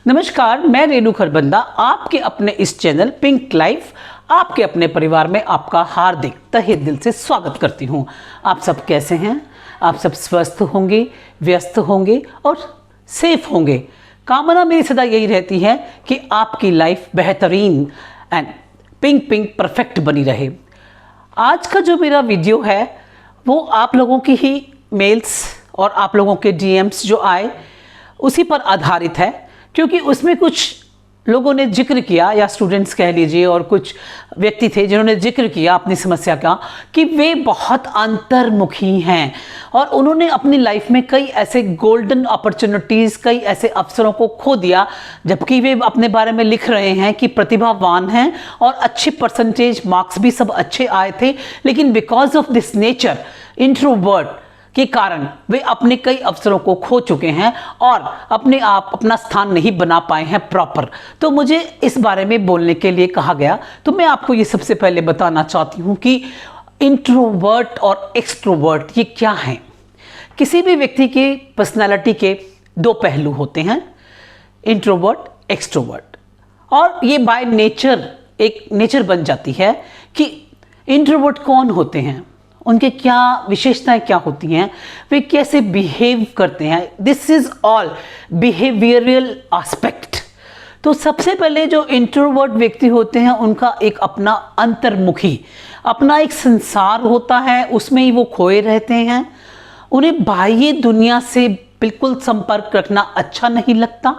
नमस्कार, मैं रेणु खरबंदा आपके अपने इस चैनल पिंक लाइफ आपके अपने परिवार में आपका हार्दिक तहे दिल से स्वागत करती हूँ। आप सब कैसे हैं? आप सब स्वस्थ होंगे, व्यस्त होंगे और सेफ होंगे। कामना मेरी सदा यही रहती है कि आपकी लाइफ बेहतरीन एंड पिंक पिंक परफेक्ट बनी रहे। आज का जो मेरा वीडियो है वो आप लोगों की ही मेल्स और आप लोगों के डीएम्स जो आए उसी पर आधारित है, क्योंकि उसमें कुछ लोगों ने जिक्र किया, या स्टूडेंट्स कह लीजिए, और कुछ व्यक्ति थे जिन्होंने जिक्र किया अपनी समस्या का कि वे बहुत अंतर्मुखी हैं और उन्होंने अपनी लाइफ में कई ऐसे गोल्डन अपॉर्चुनिटीज़, कई ऐसे अवसरों को खो दिया, जबकि वे अपने बारे में लिख रहे हैं कि प्रतिभावान हैं और अच्छे परसेंटेज मार्क्स भी सब अच्छे आए थे, लेकिन because of this nature introvert के कारण वे अपने कई अवसरों को खो चुके हैं और अपना स्थान नहीं बना पाए हैं प्रॉपर। तो मुझे इस बारे में बोलने के लिए कहा गया। तो मैं आपको ये सबसे पहले बताना चाहती हूँ कि इंट्रोवर्ट और एक्सट्रोवर्ट ये क्या हैं। किसी भी व्यक्ति की पर्सनालिटी के दो पहलू होते हैं, इंट्रोवर्ट, एक्सट्रोवर्ट, और ये बाय नेचर एक नेचर बन जाती है कि इंट्रोवर्ट कौन होते हैं, उनके क्या विशेषताएं क्या होती हैं, वे कैसे बिहेव करते हैं। This is all behavioural aspect. तो सबसे पहले जो इंट्रोवर्ट व्यक्ति होते हैं उनका एक अपना अंतर्मुखी अपना एक संसार होता है, उसमें ही वो खोए रहते हैं। उन्हें बाह्य दुनिया से बिल्कुल संपर्क रखना अच्छा नहीं लगता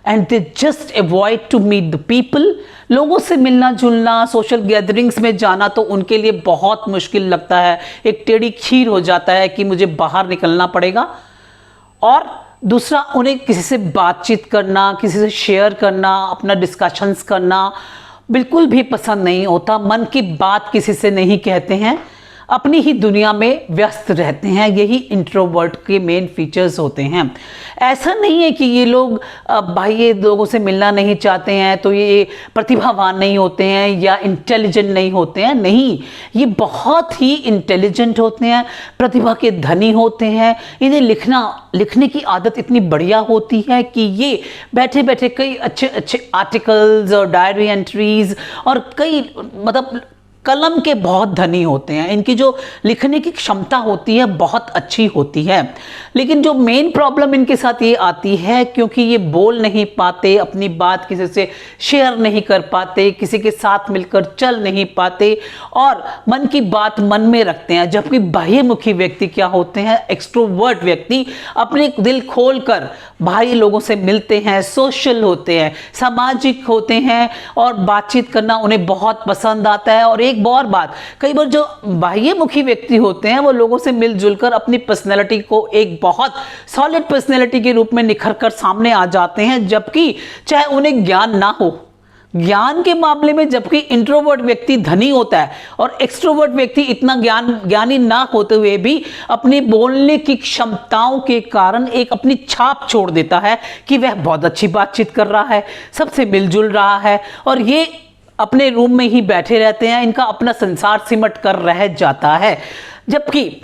and they just avoid to meet the people. लोगों से मिलना जुलना, सोशल गैदरिंग्स में जाना तो उनके लिए बहुत मुश्किल लगता है। एक टेढ़ी खीर हो जाता है कि मुझे बाहर निकलना पड़ेगा। और दूसरा, उन्हें किसी से बातचीत करना, किसी से शेयर करना, अपना डिस्कशंस करना बिल्कुल भी पसंद नहीं होता। मन की बात किसी से नहीं कहते हैं, अपनी ही दुनिया में व्यस्त रहते हैं। यही इंट्रोवर्ट के मेन फीचर्स होते हैं। ऐसा नहीं है कि ये लोग बाह्य लोगों से मिलना नहीं चाहते हैं तो ये प्रतिभावान नहीं होते हैं या इंटेलिजेंट नहीं होते हैं। नहीं, ये बहुत ही इंटेलिजेंट होते हैं, प्रतिभा के धनी होते हैं। इन्हें लिखने की आदत इतनी बढ़िया होती है कि ये बैठे बैठे कई अच्छे अच्छे आर्टिकल्स और डायरी एंट्रीज और कई कलम के बहुत धनी होते हैं। इनकी जो लिखने की क्षमता होती है बहुत अच्छी होती है। लेकिन जो मेन प्रॉब्लम इनके साथ ये आती है, क्योंकि ये बोल नहीं पाते, अपनी बात किसी से शेयर नहीं कर पाते, किसी के साथ मिलकर चल नहीं पाते और मन की बात मन में रखते हैं। जबकि बाह्यमुखी व्यक्ति क्या होते हैं, एक्सट्रोवर्ट व्यक्ति अपने दिल खोल कर बाह्य लोगों से मिलते हैं, सोशल होते हैं, सामाजिक होते हैं और बातचीत करना उन्हें बहुत पसंद आता है। और एक और बात, कई बार जो बाह्यमुखी व्यक्ति होते हैं वो लोगों से मिलजुल कर अपनी पर्सनैलिटी को एक बहुत सॉलिड पर्सनैलिटी के रूप में निखर कर सामने आ जाते हैं, जबकि चाहे उन्हें ज्ञान ना हो। ज्ञान के मामले में जबकि इंट्रोवर्ट व्यक्ति धनी होता है और एक्सट्रोवर्ट व्यक्ति इतना ज्ञानी ना होते हुए भी अपनी बोलने की क्षमताओं के कारण एक अपनी छाप छोड़ देता है कि वह बहुत अच्छी बातचीत कर रहा है, सबसे मिलजुल रहा है और ये अपने रूम में ही बैठे रहते हैं। इनका अपना संसार सिमट कर रह जाता है। जबकि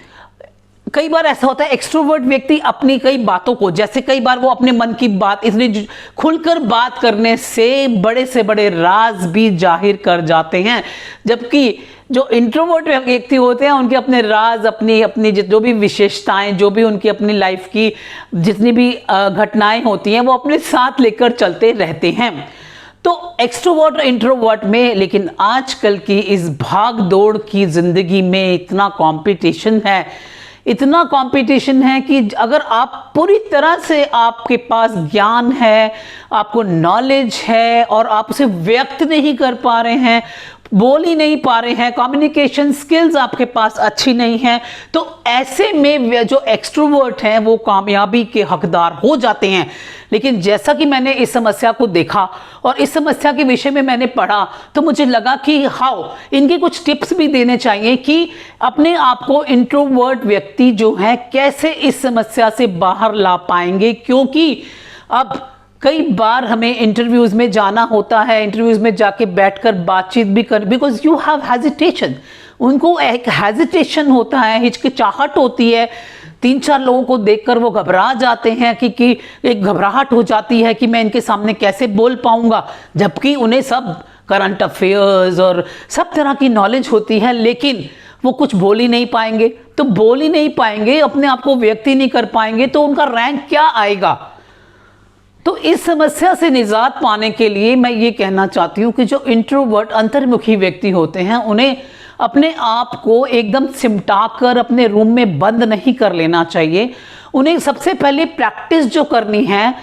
कई बार ऐसा होता है, एक्सट्रोवर्ट व्यक्ति अपनी कई बातों को, जैसे कई बार वो अपने मन की बात इतनी खुलकर बात करने से बड़े राज भी जाहिर कर जाते हैं। जबकि जो इंट्रोवर्ट व्यक्ति होते हैं उनके अपने राज, अपनी जो भी विशेषताएं, जो भी उनकी अपनी लाइफ की जितनी भी घटनाएं होती हैं वो अपने साथ लेकर चलते रहते हैं। तो एक्सट्रोवर्ट और इंट्रोवर्ट में, लेकिन आजकल की इस भाग दौड़ की जिंदगी में इतना कंपटीशन है कि अगर आप पूरी तरह से आपके पास ज्ञान है, आपको नॉलेज है और आप उसे व्यक्त नहीं कर पा रहे हैं, बोल ही नहीं पा रहे हैं, कम्युनिकेशन स्किल्स आपके पास अच्छी नहीं है, तो ऐसे में जो एक्सट्रोवर्ट हैं वो कामयाबी के हकदार हो जाते हैं। लेकिन जैसा कि मैंने इस समस्या को देखा और इस समस्या के विषय में मैंने पढ़ा तो मुझे लगा कि इनके कुछ टिप्स भी देने चाहिए कि अपने आप को इंट्रोवर्ट व्यक्ति जो है कैसे इस समस्या से बाहर ला पाएंगे। क्योंकि अब कई बार हमें इंटरव्यूज में जाना होता है, इंटरव्यूज में जाके बैठकर बातचीत भी कर, बिकॉज यू हैव हेजिटेशन। उनको एक हेजिटेशन होता है, हिचकिचाहट होती है 3-4 लोगों को देखकर वो घबरा जाते हैं कि एक घबराहट हो जाती है कि मैं इनके सामने कैसे बोल पाऊंगा, जबकि उन्हें सब करंट अफेयर्स और सब तरह की नॉलेज होती है, लेकिन वो कुछ बोल ही नहीं पाएंगे। तो बोल ही नहीं पाएंगे, अपने आप को व्यक्त ही नहीं कर पाएंगे, तो उनका रैंक क्या आएगा। तो इस समस्या से निजात पाने के लिए मैं ये कहना चाहती हूँ कि जो इंट्रोवर्ट अंतर्मुखी व्यक्ति होते हैं, उन्हें अपने आप को एकदम सिमटा कर अपने रूम में बंद नहीं कर लेना चाहिए। उन्हें सबसे पहले प्रैक्टिस जो करनी है,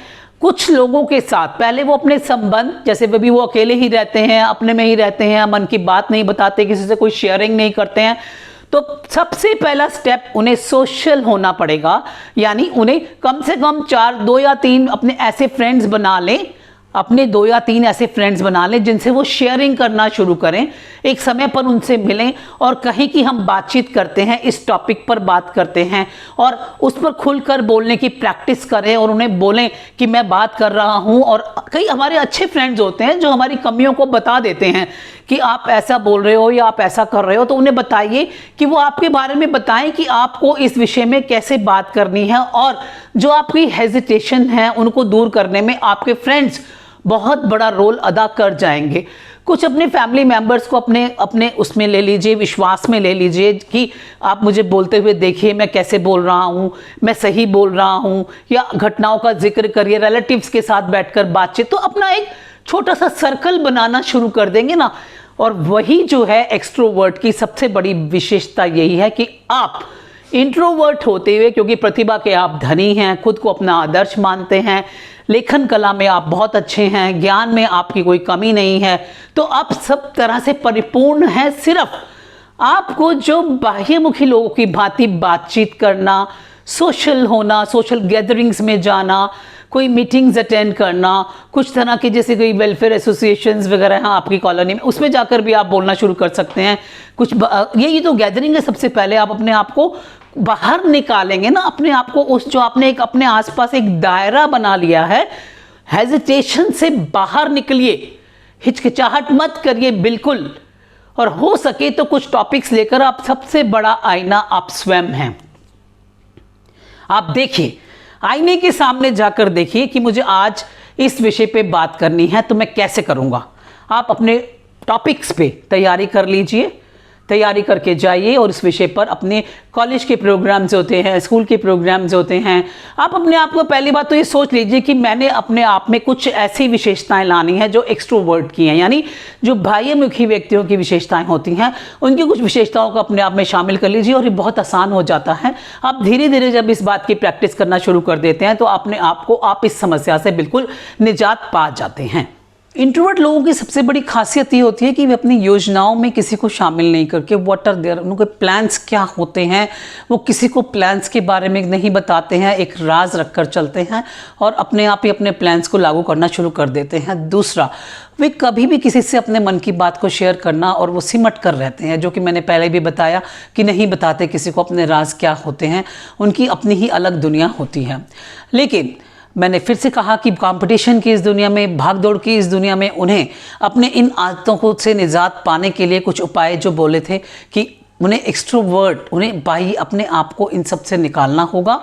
कुछ लोगों के साथ पहले वो अपने संबंध, जैसे भी वो अकेले ही रहते हैं, अपने में ही रहते हैं, मन की बात नहीं बताते, किसी से कोई शेयरिंग नहीं करते हैं, तो सबसे पहला स्टेप उन्हें सोशल होना पड़ेगा। यानी उन्हें कम से कम 2 या 3 अपने ऐसे फ्रेंड्स बना लें, अपने 2 या 3 ऐसे फ्रेंड्स बना लें जिनसे वो शेयरिंग करना शुरू करें। एक समय पर उनसे मिलें और कहें कि हम बातचीत करते हैं, इस टॉपिक पर बात करते हैं, और उस पर खुलकर बोलने की प्रैक्टिस करें और उन्हें बोलें कि मैं बात कर रहा हूं। और कई हमारे अच्छे फ्रेंड्स होते हैं जो हमारी कमियों को बता देते हैं कि आप ऐसा बोल रहे हो या आप ऐसा कर रहे हो, तो उन्हें बताइए कि वो आपके बारे में बताएं कि आपको इस विषय में कैसे बात करनी है, और जो आपकी हेजिटेशन है उनको दूर करने में आपके फ्रेंड्स बहुत बड़ा रोल अदा कर जाएंगे। कुछ अपने फैमिली मेंबर्स को अपने उसमें ले लीजिए, विश्वास में ले लीजिए कि आप मुझे बोलते हुए देखिए मैं कैसे बोल रहा हूँ, मैं सही बोल रहा हूँ, या घटनाओं का जिक्र करिए, रिलेटिव्स के साथ बैठकर बातचीत। तो अपना एक छोटा सा सर्कल बनाना शुरू कर देंगे ना। और वही जो है एक्सट्रोवर्ट की सबसे बड़ी विशेषता यही है कि आप इंट्रोवर्ट होते हुए, क्योंकि प्रतिभा के आप धनी हैं, खुद को अपना आदर्श मानते हैं, लेखन कला में आप बहुत अच्छे हैं, ज्ञान में आपकी कोई कमी नहीं है, तो आप सब तरह से परिपूर्ण हैं। सिर्फ आपको जो बाह्यमुखी लोगों की भांति बातचीत करना, सोशल होना, सोशल गैदरिंग्स में जाना, कोई मीटिंग्स अटेंड करना, कुछ तरह की जैसे कोई वेलफेयर एसोसिएशंस वगैरह हैं आपकी कॉलोनी में, उसमें जाकर भी आप बोलना शुरू कर सकते हैं। कुछ ये तो गैदरिंग है, सबसे पहले आप अपने आप को बाहर निकालेंगे ना, अपने आप को उस जो आपने एक अपने आसपास एक दायरा बना लिया है, हेजिटेशन से बाहर निकलिए, हिचकिचाहट मत करिए बिल्कुल। और हो सके तो कुछ टॉपिक्स लेकर, आप सबसे बड़ा आईना आप स्वयं हैं। आप देखिए, आईने के सामने जाकर देखिए कि मुझे आज इस विषय पे बात करनी है तो मैं कैसे करूंगा। आप अपने टॉपिक्स पे तैयारी कर लीजिए, तैयारी करके जाइए, और इस विषय पर अपने कॉलेज के प्रोग्राम्स होते हैं, स्कूल के प्रोग्राम्स होते हैं, आप अपने आप को पहली बात तो ये सोच लीजिए कि मैंने अपने आप में कुछ ऐसी विशेषताएं लानी है जो एक्सट्रोवर्ट की हैं, यानी जो बाह्यमुखी व्यक्तियों की विशेषताएं होती हैं, उनकी कुछ विशेषताओं को अपने आप में शामिल कर लीजिए, और ये बहुत आसान हो जाता है। आप धीरे धीरे जब इस बात की प्रैक्टिस करना शुरू कर देते हैं तो अपने आप को आप इस समस्या से बिल्कुल निजात पा जाते हैं। इंट्रोवर्ट लोगों की सबसे बड़ी खासियत ये होती है कि वे अपनी योजनाओं में किसी को शामिल नहीं करके, व्हाट आर देयर, उनके प्लान्स क्या होते हैं, वो किसी को प्लान्स के बारे में नहीं बताते हैं, एक राज रखकर चलते हैं और अपने आप ही अपने प्लान्स को लागू करना शुरू कर देते हैं। दूसरा, वे कभी भी किसी से अपने मन की बात को शेयर करना, और वो सिमट कर रहते हैं, जो कि मैंने पहले भी बताया कि नहीं बताते किसी को अपने राज क्या होते हैं, उनकी अपनी ही अलग दुनिया होती है। लेकिन मैंने फिर से कहा कि कंपटीशन की इस दुनिया में, भागदौड़ की इस दुनिया में, उन्हें अपने इन आदतों को से निजात पाने के लिए कुछ उपाय जो बोले थे कि उन्हें एक्सट्रोवर्ट, उन्हें बाह्य अपने आप को इन सब से निकालना होगा।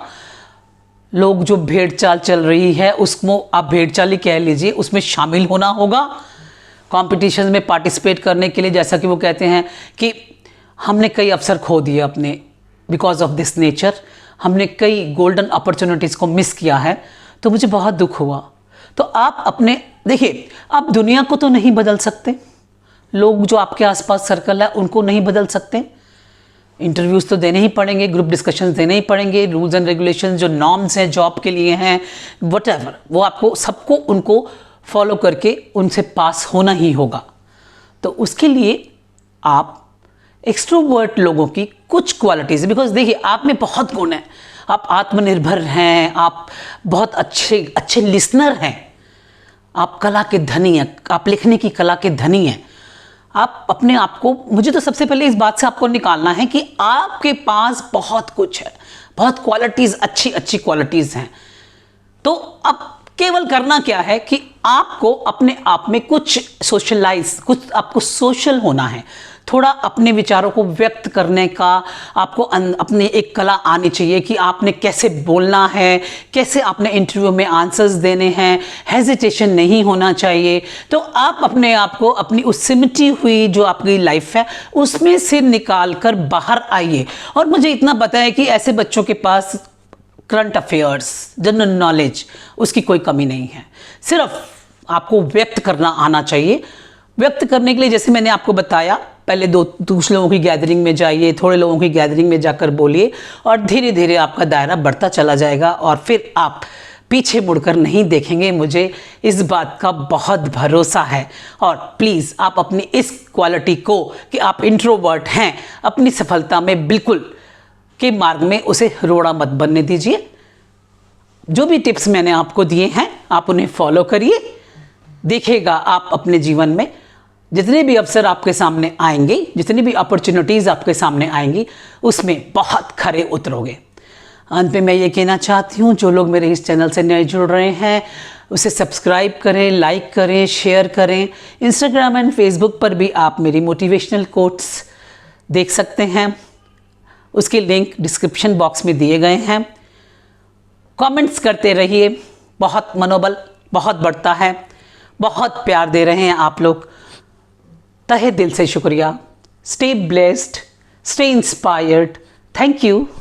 लोग जो भेड़ चाल चल रही है उसको आप भेड़ चाल ही कह लीजिए, उसमें शामिल होना होगा। कॉम्पिटिशन में पार्टिसिपेट करने के लिए, जैसा कि वो कहते हैं कि हमने कई अवसर खो दिए अपने, बिकॉज ऑफ दिस नेचर, हमने कई गोल्डन अपॉर्चुनिटीज़ को मिस किया है, तो मुझे बहुत दुख हुआ। तो आप अपने देखिए, आप दुनिया को तो नहीं बदल सकते, लोग जो आपके आसपास सर्कल है उनको नहीं बदल सकते, इंटरव्यूज़ तो देने ही पड़ेंगे, ग्रुप डिस्कशंस देने ही पड़ेंगे, रूल्स एंड रेगुलेशंस जो नॉर्म्स हैं जॉब के लिए हैं, व्हाटएवर, वो आपको सबको उनको फॉलो करके उनसे पास होना ही होगा। तो उसके लिए आप एक्सट्रोवर्ट लोगों की कुछ क्वालिटीज़, बिकॉज देखिए आप में बहुत गुण है, आप आत्मनिर्भर हैं, आप बहुत अच्छे लिसनर हैं, आप कला के धनी हैं, आप लिखने की कला के धनी हैं। आप अपने आप को, मुझे तो सबसे पहले इस बात से आपको निकालना है कि आपके पास बहुत कुछ है, बहुत क्वालिटीज़, अच्छी क्वालिटीज़ हैं। तो अब केवल करना क्या है कि आपको अपने आप में कुछ सोशलाइज, कुछ आपको सोशल होना है। थोड़ा अपने विचारों को व्यक्त करने का आपको अपनी एक कला आनी चाहिए कि आपने कैसे बोलना है, कैसे आपने इंटरव्यू में आंसर्स देने हैं, हेजिटेशन नहीं होना चाहिए। तो आप अपने आप को अपनी उस सिमटी हुई जो आपकी लाइफ है उसमें से निकाल कर बाहर आइए। और मुझे इतना पता है कि ऐसे बच्चों के पास करंट अफेयर्स, जनरल नॉलेज, उसकी कोई कमी नहीं है। सिर्फ आपको व्यक्त करना आना चाहिए। व्यक्त करने के लिए जैसे मैंने आपको बताया, पहले दूसरे लोगों की गैदरिंग में जाइए, थोड़े लोगों की गैदरिंग में जाकर बोलिए और धीरे धीरे आपका दायरा बढ़ता चला जाएगा और फिर आप पीछे मुड़कर नहीं देखेंगे। मुझे इस बात का बहुत भरोसा है। और प्लीज़ आप अपनी इस क्वालिटी को कि आप इंट्रोवर्ट हैं, अपनी सफलता में बिल्कुल के मार्ग में उसे रोड़ा मत बनने दीजिए। जो भी टिप्स मैंने आपको दिए हैं आप उन्हें फॉलो करिए। देखिएगा आप अपने जीवन में जितने भी अवसर आपके सामने आएंगे, जितनी भी अपॉर्चुनिटीज़ आपके सामने आएंगी, उसमें बहुत खरे उतरोगे। अंत में मैं ये कहना चाहती हूँ, जो लोग मेरे इस चैनल से नए जुड़ रहे हैं उसे सब्सक्राइब करें, लाइक करें, शेयर करें। इंस्टाग्राम एंड फेसबुक पर भी आप मेरी मोटिवेशनल कोट्स देख सकते हैं, उसके लिंक डिस्क्रिप्शन बॉक्स में दिए गए हैं। कमेंट्स करते रहिए, बहुत मनोबल बहुत बढ़ता है। बहुत प्यार दे रहे हैं आप लोग, तहे दिल से शुक्रिया। Stay blessed, stay inspired. Thank you.